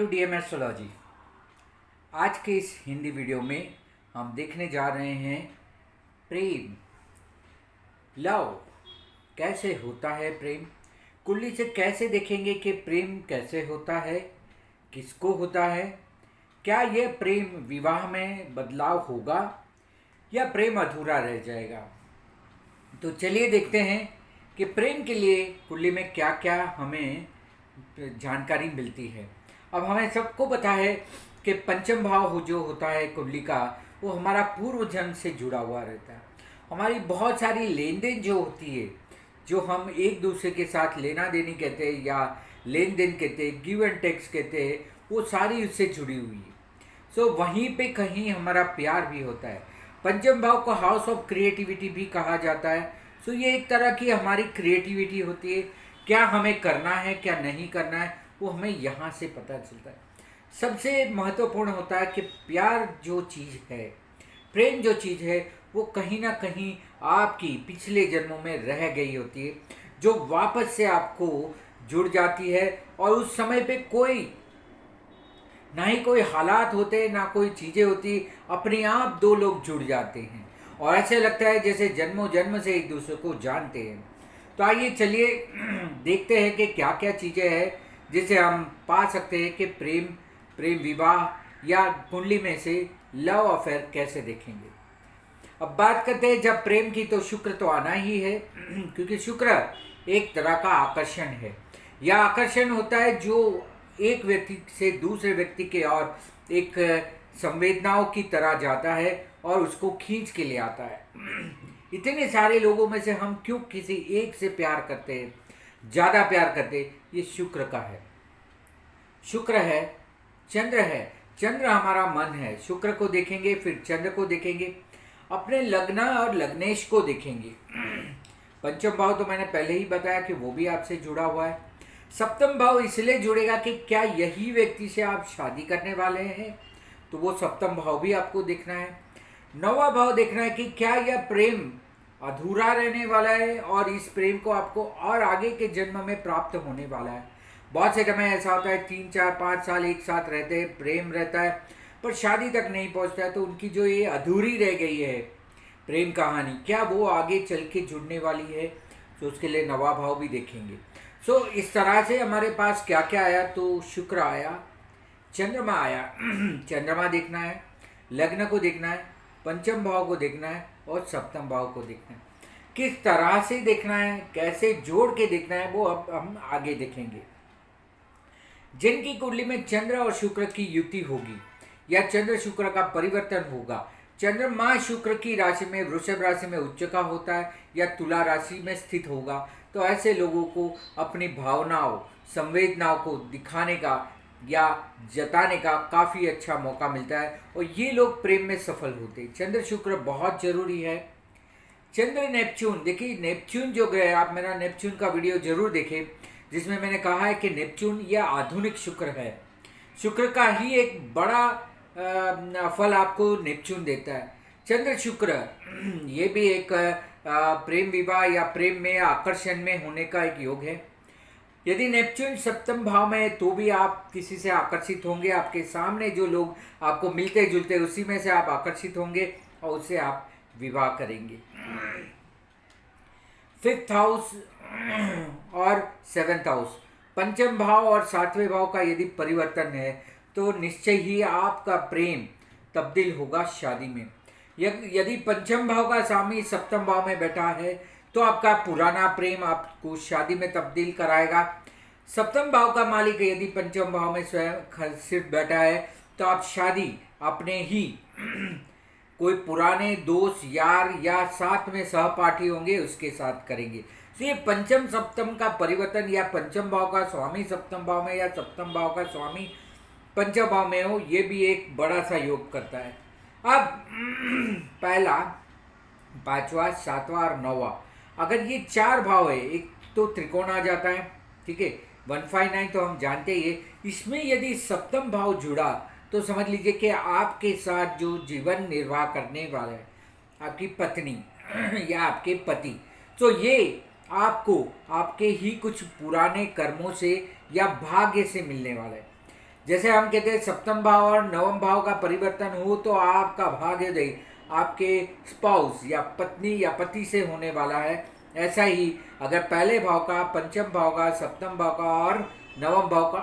DM astrology. आज के इस हिंदी वीडियो में हम देखने जा रहे हैं प्रेम, लव कैसे होता है। प्रेम कुंडली से कैसे देखेंगे कि प्रेम कैसे होता है, किसको होता है, क्या यह प्रेम विवाह में बदलाव होगा या प्रेम अधूरा रह जाएगा। तो चलिए देखते हैं कि प्रेम के लिए कुंडली में क्या क्या हमें जानकारी मिलती है। अब हमें सबको पता है कि पंचम भाव जो होता है कुंडली का, वो हमारा पूर्व जन्म से जुड़ा हुआ रहता है। हमारी बहुत सारी लेन देन जो होती है, जो हम एक दूसरे के साथ लेना देनी कहते हैं या लेन देन कहते हैं, गिव एंड टेक्स कहते हैं, वो सारी उससे जुड़ी हुई है। सो वहीं पे कहीं हमारा प्यार भी होता है। पंचम भाव को हाउस ऑफ क्रिएटिविटी भी कहा जाता है। सो ये एक तरह की हमारी क्रिएटिविटी होती है, क्या हमें करना है क्या नहीं करना है, वो हमें यहाँ से पता चलता है। सबसे महत्वपूर्ण होता है कि प्यार जो चीज़ है, प्रेम जो चीज़ है, वो कहीं ना कहीं आपकी पिछले जन्मों में रह गई होती है, जो वापस से आपको जुड़ जाती है। और उस समय पे कोई ना ही कोई हालात होते, ना कोई चीज़ें होती, अपने आप दो लोग जुड़ जाते हैं और ऐसे लगता है जैसे जन्मों जन्म से एक दूसरे को जानते हैं। तो आइए चलिए देखते हैं कि क्या क्या चीज़ें हैं जिसे हम पा सकते हैं कि प्रेम विवाह या कुंडली में से लव अफेयर कैसे देखेंगे। अब बात करते हैं जब प्रेम की, तो शुक्र तो आना ही है क्योंकि शुक्र एक तरह का आकर्षण है। यह आकर्षण होता है जो एक व्यक्ति से दूसरे व्यक्ति के और एक संवेदनाओं की तरह जाता है और उसको खींच के ले आता है। इतने सारे लोगों में से हम क्यों किसी एक से प्यार करते हैं, ज़्यादा प्यार करते हैं, ये शुक्र का है। शुक्र है, चंद्र है, चंद्र हमारा मन है। शुक्र को देखेंगे, फिर चंद्र को देखेंगे, अपने लग्न और लग्नेश को देखेंगे। पंचम भाव तो मैंने पहले ही बताया कि वो भी आपसे जुड़ा हुआ है। सप्तम भाव इसलिए जुड़ेगा कि क्या यही व्यक्ति से आप शादी करने वाले हैं, तो वो सप्तम भाव भी आपको देखना है। नौवां भाव देखना है कि क्या यह प्रेम अधूरा रहने वाला है और इस प्रेम को आपको और आगे के जन्म में प्राप्त होने वाला है। बहुत से समय ऐसा होता है 3, 4, 5 साल एक साथ रहते हैं, प्रेम रहता है पर शादी तक नहीं पहुंचता है। तो उनकी जो ये अधूरी रह गई है प्रेम कहानी, क्या वो आगे चल के जुड़ने वाली है, तो उसके लिए नवा भाव भी देखेंगे। सो इस तरह से हमारे पास क्या क्या आया, तो शुक्र आया, चंद्रमा आया चंद्रमा देखना है, लग्न को देखना है, पंचम भाव को देखना है और सप्तम भाव को देखना है। किस तरह से देखना है, कैसे जोड़ के देखना है, वो अब हम आगे देखेंगे। जिनकी कुंडली में चंद्र और शुक्र की युति होगी या चंद्र शुक्र का परिवर्तन होगा, चंद्रमा शुक्र की राशि में, वृषभ राशि में उच्च का होता है या तुला राशि में स्थित होगा, तो ऐसे लोगों को अपनी भावनाओं, संवेदनाओं को दिखाने का या जताने का काफ़ी अच्छा मौका मिलता है और ये लोग प्रेम में सफल होते हैं। चंद्र शुक्र बहुत जरूरी है। चंद्र नेपच्यून, देखिए नेपच्यून जो ग्रह, आप मेरा नेपच्यून का वीडियो जरूर देखें जिसमें मैंने कहा है कि नेपच्यून यह आधुनिक शुक्र है। शुक्र का ही एक बड़ा फल आपको नेपच्यून देता है। चंद्र शुक्र ये भी एक प्रेम विवाह या प्रेम में आकर्षण में होने का एक योग है। यदि नेपच्यून सप्तम भाव में है तो भी आप किसी से आकर्षित होंगे, आपके सामने जो लोग आपको मिलते जुलते उसी में से आप आकर्षित होंगे और उससे आप विवाह करेंगे। 5th हाउस और 7th हाउस, पंचम भाव और 7वें भाव का यदि परिवर्तन है तो निश्चय ही आपका प्रेम तब्दील होगा शादी में। यदि पंचम भाव का स्वामी सप्तम भाव में बैठा है तो आपका पुराना प्रेम आपको शादी में तब्दील कराएगा। सप्तम भाव का मालिक यदि पंचम भाव में स्वयं सिर्फ बैठा है तो आप शादी अपने ही कोई पुराने दोस्त, यार या साथ में सहपाठी होंगे उसके साथ करेंगे। तो ये पंचम सप्तम का परिवर्तन या पंचम भाव का स्वामी सप्तम भाव में या सप्तम भाव का स्वामी पंचम भाव में हो, ये भी एक बड़ा सा योग करता है। अब पहला, 5वां, 7वां और 9वां, अगर ये 4 भाव है, एक तो त्रिकोण आ जाता है, ठीक है, 159 तो हम जानते ही है। इसमें यदि सप्तम भाव जुड़ा तो समझ लीजिए कि आपके साथ जो जीवन निर्वाह करने वाला है, आपकी पत्नी या आपके पति, तो ये आपको आपके ही कुछ पुराने कर्मों से या भाग्य से मिलने वाला है। जैसे हम कहते हैं सप्तम भाव और नवम भाव का परिवर्तन हो तो आपका भाग्योदय आपके स्पाउस या पत्नी या पति से होने वाला है। ऐसा ही अगर पहले भाव का, पंचम भाव का, सप्तम भाव का और नवम भाव का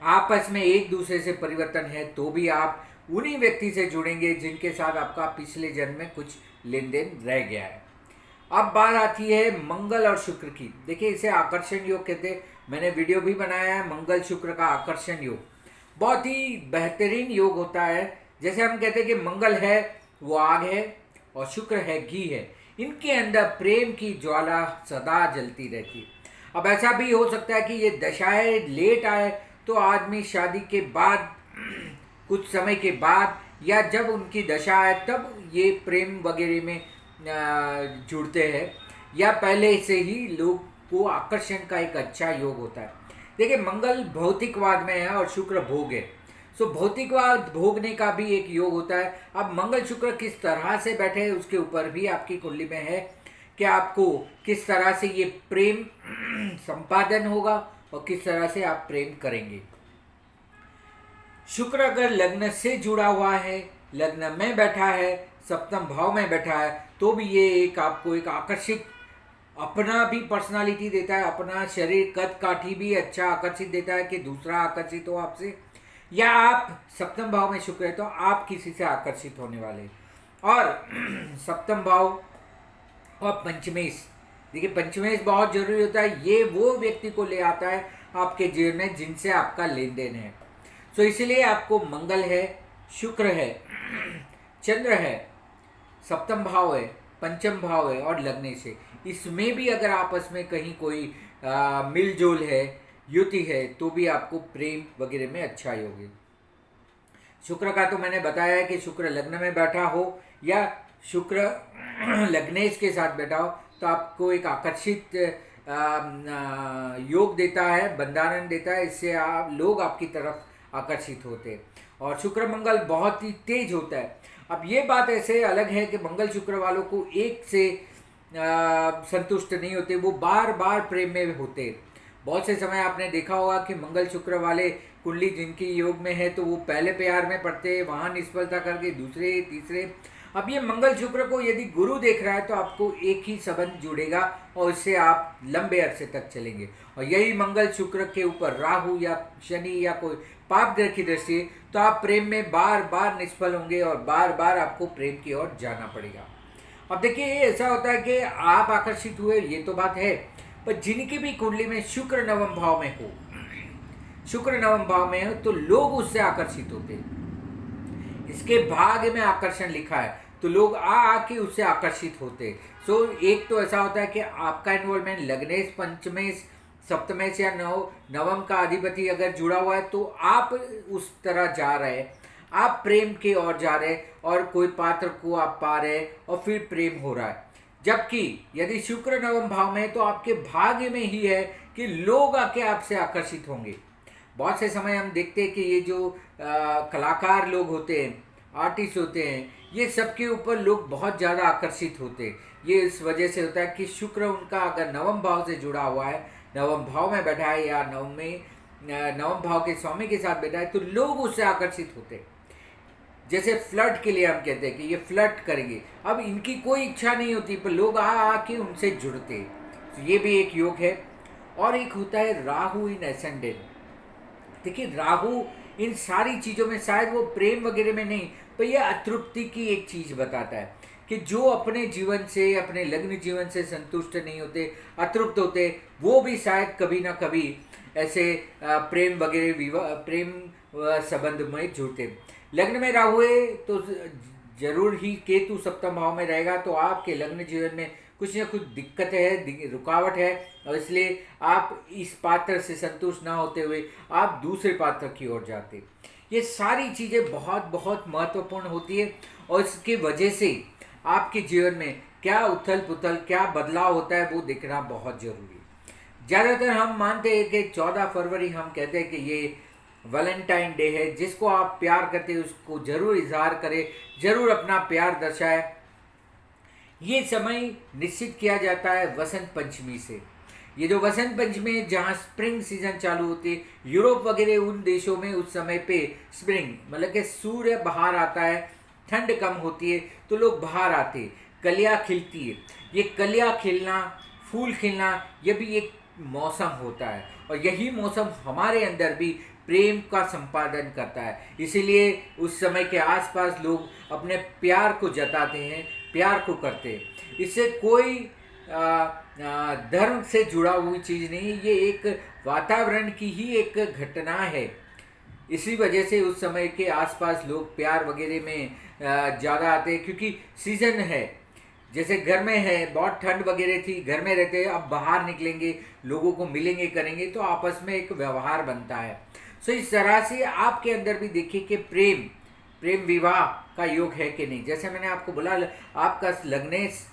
आपस में एक दूसरे से परिवर्तन है तो भी आप उन्हीं व्यक्ति से जुड़ेंगे जिनके साथ आपका पिछले जन्म में कुछ लेन देन रह गया है। अब बात आती है मंगल और शुक्र की। देखिए इसे आकर्षण योग कहते हैं। मैंने वीडियो भी बनाया है मंगल शुक्र का आकर्षण योग। बहुत ही बेहतरीन योग होता है। जैसे हम कहते हैं कि मंगल है वो आग है और शुक्र है घी है। इनके अंदर प्रेम की ज्वाला सदा जलती रहती है। अब ऐसा भी हो सकता है कि ये दशाएं लेट आए तो आदमी शादी के बाद कुछ समय के बाद या जब उनकी दशा आए तब ये प्रेम वगैरह में जुड़ते हैं, या पहले से ही लोग को आकर्षण का एक अच्छा योग होता है। देखिए मंगल भौतिकवाद में है और शुक्र भोग है। सो भौतिकवाद भोगने का भी एक योग होता है। अब मंगल शुक्र किस तरह से बैठे हैं उसके ऊपर भी आपकी कुंडली में है कि आपको किस तरह से ये प्रेम संपादन होगा और किस तरह से आप प्रेम करेंगे। शुक्र अगर लग्न से जुड़ा हुआ है, लग्न में बैठा है, सप्तम भाव में बैठा है, तो भी ये एक आपको एक आकर्षित अपना भी पर्सनालिटी देता है, अपना शरीर कद काठी भी अच्छा आकर्षित देता है कि दूसरा आकर्षित हो आपसे, या आप सप्तम भाव में शुक्र है तो आप किसी से आकर्षित होने वाले। और सप्तम भाव और पंचमेश, देखिए पंचमेश बहुत जरूरी होता है। ये वो व्यक्ति को ले आता है आपके जीवन में जिनसे आपका लेन देन है। तो इसीलिए आपको मंगल है, शुक्र है, चंद्र है, सप्तम भाव है, पंचम भाव है और लग्न से, इसमें भी अगर आपस में कहीं कोई मिलजोल है, युति है, तो भी आपको प्रेम वगैरह में अच्छा योग है। शुक्र का तो मैंने बताया है कि शुक्र लग्न में बैठा हो या शुक्र लग्नेश के साथ बैठा हो तो आपको एक आकर्षित योग देता है, बंधारण देता है। इससे आप लोग आपकी तरफ आकर्षित होते हैं। और शुक्र मंगल बहुत ही तेज होता है। अब ये बात ऐसे अलग है कि मंगल शुक्र वालों को एक से संतुष्ट नहीं होते, वो बार बार प्रेम में होते। बहुत से समय आपने देखा होगा कि मंगल शुक्र वाले कुंडली जिनकी योग में है तो वो पहले प्यार में पड़ते, वहाँ निष्फलता करके दूसरे तीसरे। अब ये मंगल शुक्र को यदि गुरु देख रहा है तो आपको एक ही संबंध जुड़ेगा और इससे आप लंबे अरसे तक चलेंगे। और यही मंगल शुक्र के ऊपर राहु या शनि या कोई पाप ग्रह की दृष्टि तो आप प्रेम में बार बार निष्फल होंगे और बार बार आपको प्रेम की ओर जाना पड़ेगा। अब देखिए ऐसा होता है कि आप आकर्षित हुए, ये तो बात है, पर जिनकी भी कुंडली में शुक्र नवम भाव में हो, शुक्र नवम भाव में हो तो लोग उससे आकर्षित होते हैं। इसके भाग्य में आकर्षण लिखा है तो लोग आके उससे आकर्षित होते। सो एक तो ऐसा होता है कि आपका इन्वॉल्वमेंट लग्नेश, पंचमेश, सप्तमेश या नवम का अधिपति अगर जुड़ा हुआ है तो आप उस तरह जा रहे हैं, आप प्रेम की ओर जा रहे हैं और कोई पात्र को आप पा रहे हैं और फिर प्रेम हो रहा है। जबकि यदि शुक्र नवम भाव में है तो आपके भाग्य में ही है कि लोग आके आपसे आकर्षित होंगे। बहुत से समय हम देखते हैं कि ये जो कलाकार लोग होते हैं, आर्टिस्ट होते हैं, ये सबके ऊपर लोग बहुत ज़्यादा आकर्षित होते हैं। ये इस वजह से होता है कि शुक्र उनका अगर नवम भाव से जुड़ा हुआ है, नवम भाव में बैठा है या नवम भाव के स्वामी के साथ बैठा है तो लोग उससे आकर्षित होते हैं। जैसे फ्लर्ट के लिए हम कहते हैं कि ये फ्लर्ट करेंगे, अब इनकी कोई इच्छा नहीं होती पर लोग आके उनसे जुड़ते हैं। तो ये भी एक योग है। और एक होता है राहु इन एसेंडेंट। देखिए राहु इन सारी चीज़ों में, शायद वो प्रेम वगैरह में नहीं, पर यह अतृप्ति की एक चीज़ बताता है कि जो अपने जीवन से, अपने लग्न जीवन से संतुष्ट नहीं होते, अतृप्त होते, वो भी शायद कभी ना कभी ऐसे प्रेम वगैरह प्रेम संबंध में जुड़ते। लग्न में राहु है तो जरूर ही केतु सप्तम भाव में रहेगा तो आपके लग्न जीवन में कुछ ना कुछ दिक्कत है, रुकावट है, और इसलिए आप इस पात्र से संतुष्ट ना होते हुए आप दूसरे पात्र की ओर जाते। ये सारी चीज़ें बहुत बहुत महत्वपूर्ण होती है और इसकी वजह से आपके जीवन में क्या उथल पुथल, क्या बदलाव होता है वो देखना बहुत ज़रूरी है। ज़्यादातर हम मानते हैं कि 14 फरवरी हम कहते हैं कि ये वैलेंटाइन डे है, जिसको आप प्यार करते हैं उसको जरूर इजहार करें, जरूर अपना प्यार दर्शाएं। ये समय निश्चित किया जाता है वसंत पंचमी से। ये जो वसंत पंचमी है, जहाँ स्प्रिंग सीजन चालू होती है, यूरोप वगैरह उन देशों में उस समय पे स्प्रिंग मतलब कि सूर्य बाहर आता है, ठंड कम होती है तो लोग बाहर आते हैं, कलियाँ खिलती है। ये कलियाँ खिलना, फूल खिलना, ये भी एक मौसम होता है और यही मौसम हमारे अंदर भी प्रेम का संपादन करता है। इसीलिए उस समय के आसपास लोग अपने प्यार को जताते हैं, प्यार को करते हैं। इससे कोई धर्म से जुड़ा हुई चीज़ नहीं, ये एक वातावरण की ही एक घटना है। इसी वजह से उस समय के आसपास लोग प्यार वगैरह में ज़्यादा आते हैं, क्योंकि सीज़न है। जैसे घर में है, बहुत ठंड वगैरह थी, घर में रहते हैं, अब बाहर निकलेंगे, लोगों को मिलेंगे करेंगे तो आपस में एक व्यवहार बनता है। सो इस तरह से आपके अंदर भी देखिए कि प्रेम विवाह का योग है कि नहीं। जैसे मैंने आपको बोला, आपका लग्नेश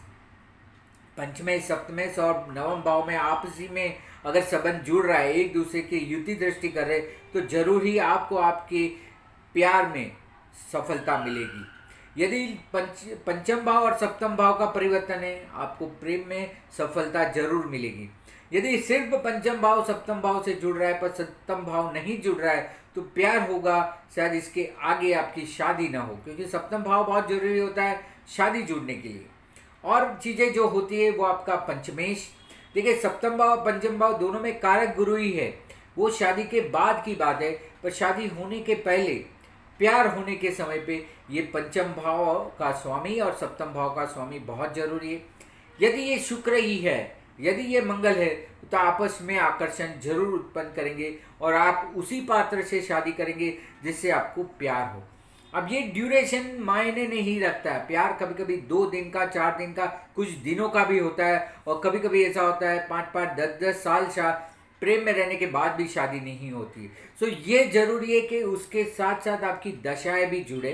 पंचमें, सप्तमें और नवम भाव में आपसी में अगर संबंध जुड़ रहा है, एक दूसरे की युति दृष्टि कर रहे, तो जरूर ही आपको आपके प्यार में सफलता मिलेगी। यदि पंचम भाव और सप्तम भाव का परिवर्तन है, आपको प्रेम में सफलता जरूर मिलेगी। यदि सिर्फ पंचम भाव सप्तम भाव से जुड़ रहा है पर सप्तम भाव नहीं जुड़ रहा है तो प्यार होगा, शायद इसके आगे आपकी शादी ना हो, क्योंकि सप्तम भाव बहुत जरूरी होता है शादी जुड़ने के लिए। और चीज़ें जो होती है वो आपका पंचमेश, देखिए सप्तम भाव पंचम भाव दोनों में कारक गुरु ही है, वो शादी के बाद की बात है। पर शादी होने के पहले, प्यार होने के समय पे ये पंचम भाव का स्वामी और सप्तम भाव का स्वामी बहुत जरूरी है। यदि ये शुक्र ही है, यदि ये मंगल है, तो आपस में आकर्षण जरूर उत्पन्न करेंगे और आप उसी पात्र से शादी करेंगे जिससे आपको प्यार हो। अब ये ड्यूरेशन मायने नहीं रखता है, प्यार कभी कभी 2 दिन का, 4 दिन का, कुछ दिनों का भी होता है और कभी कभी ऐसा होता है 5-5, 10-10 साल प्रेम में रहने के बाद भी शादी नहीं होती। सो ये जरूरी है कि उसके साथ साथ आपकी दशाएं भी जुड़े।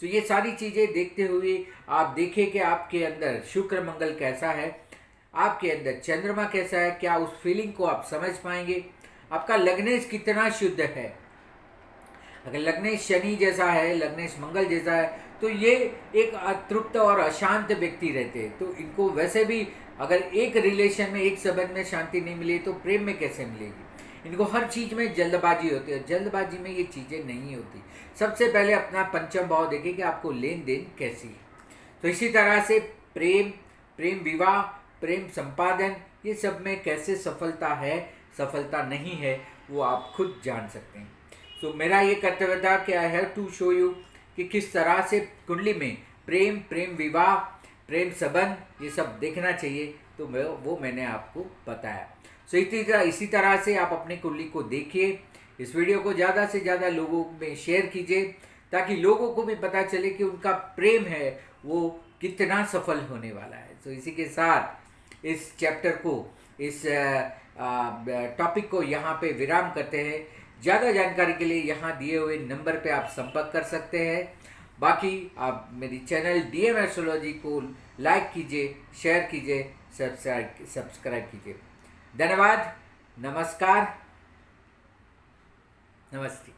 तो ये सारी चीज़ें देखते हुए आप देखें कि आपके अंदर शुक्र मंगल कैसा है, आपके अंदर चंद्रमा कैसा है, क्या उस फीलिंग को आप समझ पाएंगे, आपका लग्नेश कितना शुद्ध है। अगर लग्नेश शनि जैसा है, लग्नेश मंगल जैसा है, तो ये एक अतृप्त और अशांत व्यक्ति रहते हैं। तो इनको वैसे भी अगर एक रिलेशन में, एक संबंध में शांति नहीं मिली तो प्रेम में कैसे मिलेगी। इनको हर चीज़ में जल्दबाजी होती है, जल्दबाजी में ये चीज़ें नहीं होती। सबसे पहले अपना पंचम भाव देखें कि आपको लेन देन कैसी है। तो इसी तरह से प्रेम विवाह, प्रेम संपादन, ये सब में कैसे सफलता है, सफलता नहीं है, वो आप खुद जान सकते हैं। तो मेरा ये कर्तव्य था कि I have to show you कि किस तरह से कुंडली में प्रेम विवाह, प्रेम संबंध, ये सब देखना चाहिए। तो वो मैंने आपको बताया। सो इसी तरह से आप अपनी कुंडली को देखिए। इस वीडियो को ज़्यादा से ज़्यादा लोगों में शेयर कीजिए ताकि लोगों को भी पता चले कि उनका प्रेम है वो कितना सफल होने वाला है। तो इसी के साथ इस चैप्टर को, इस टॉपिक को यहाँ पे विराम करते हैं। ज़्यादा जानकारी के लिए यहाँ दिए हुए नंबर पे आप संपर्क कर सकते हैं। बाकी आप मेरी चैनल DM एस्ट्रोलॉजी को लाइक कीजिए, शेयर कीजिए, सब्सक्राइब कीजिए। धन्यवाद, नमस्कार, नमस्ते।